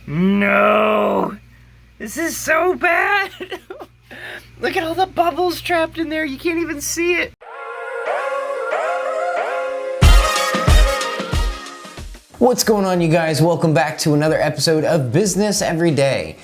No! This is so bad! Look at all the bubbles trapped in there, you can't even see it! What's going on, you guys? Welcome back to another episode of Business Every Day.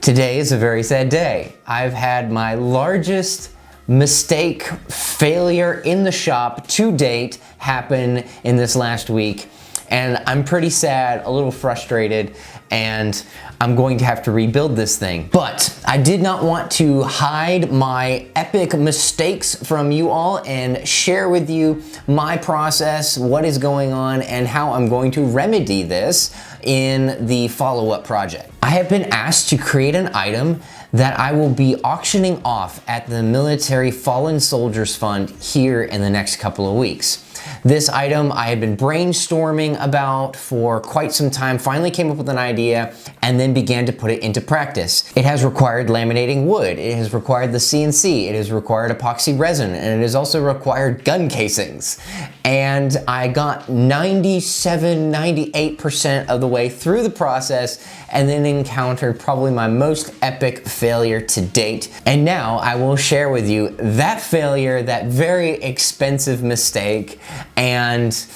Today is a very sad day. I've had my largest mistake failure in the shop to date happen in this last week. And I'm pretty sad, a little frustrated, and I'm going to have to rebuild this thing. But I did not want to hide my epic mistakes from you all and share with you my process, what is going on, and how I'm going to remedy this in the follow-up project. I have been asked to create an item that I will be auctioning off at the Military Fallen Soldiers Fund here in the next couple of weeks. This item I had been brainstorming about for quite some time, finally came up with an idea, and then began to put it into practice. It has required laminating wood, it has required the CNC, it has required epoxy resin, and it has also required gun casings. And I got 97, 98% of the way through the process, and then encountered probably my most epic failure to date. And now I will share with you that failure, that very expensive mistake, and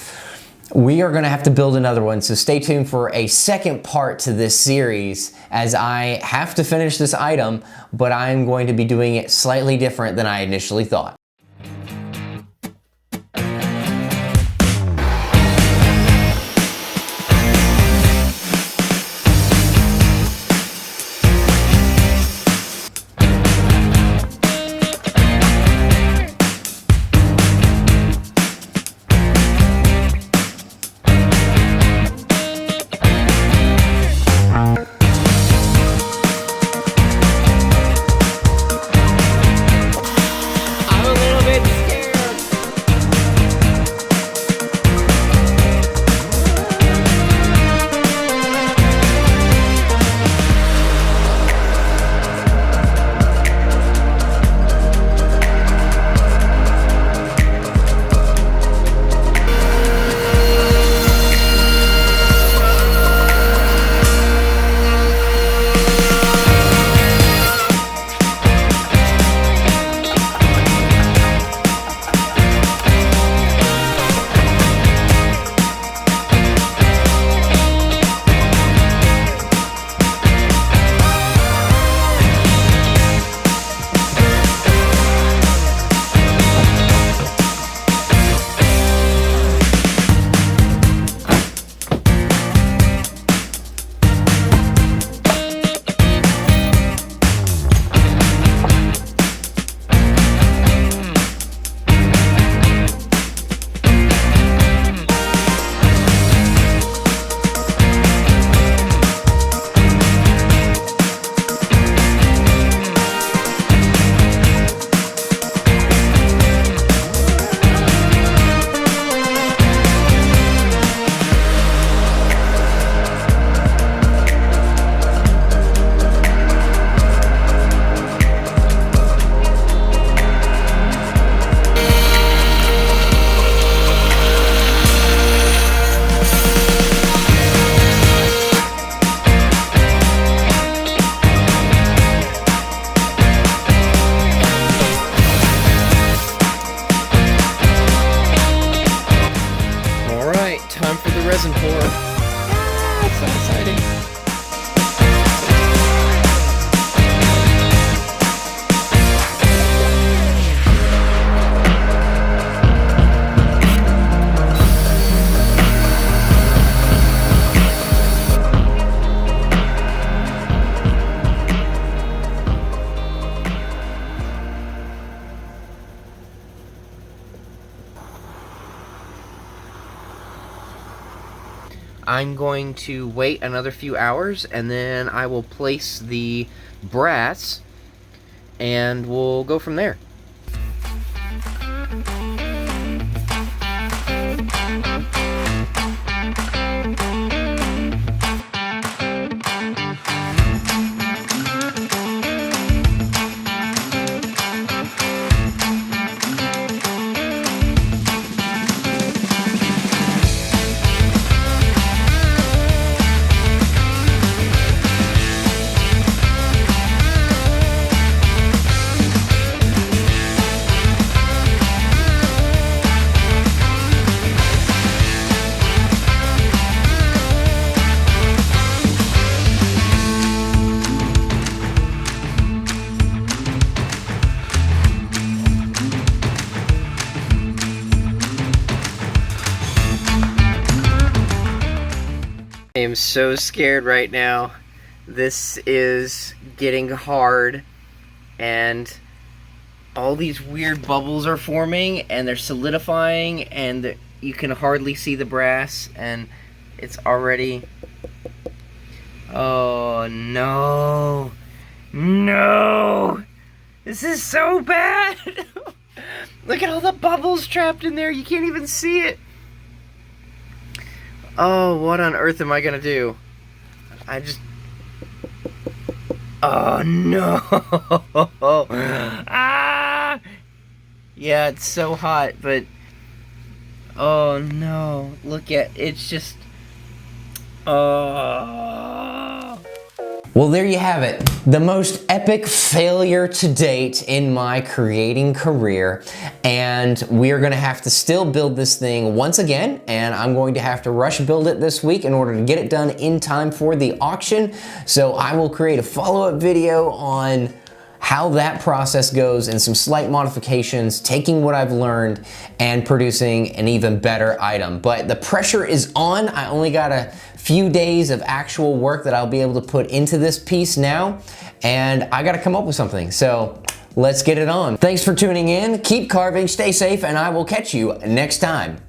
we are gonna have to build another one, so stay tuned for a second part to this series as I have to finish this item, but I'm going to be doing it slightly different than I initially thought. Time for the resin pour. Ah, it's so exciting. I'm going to wait another few hours and then I will place the brass and we'll go from there. I'm so scared right now. This is getting hard, and all these weird bubbles are forming, and they're solidifying, and you can hardly see the brass, and it's already... Oh no. No! This is so bad! Look at all the bubbles trapped in there, you can't even see it! Oh, what on earth am I gonna do? Oh no! Ah! Yeah, it's so hot, but... Oh no, look at, it's just... Oh... Well, there you have it. The most epic failure to date in my creating career. And we are gonna have to still build this thing once again, and I'm going to have to rush build it this week in order to get it done in time for the auction. So I will create a follow-up video on how that process goes and some slight modifications, taking what I've learned and producing an even better item. But the pressure is on. I only got a few days of actual work that I'll be able to put into this piece now, and I gotta come up with something. So let's get it on. Thanks for tuning in. Keep carving, stay safe, and I will catch you next time.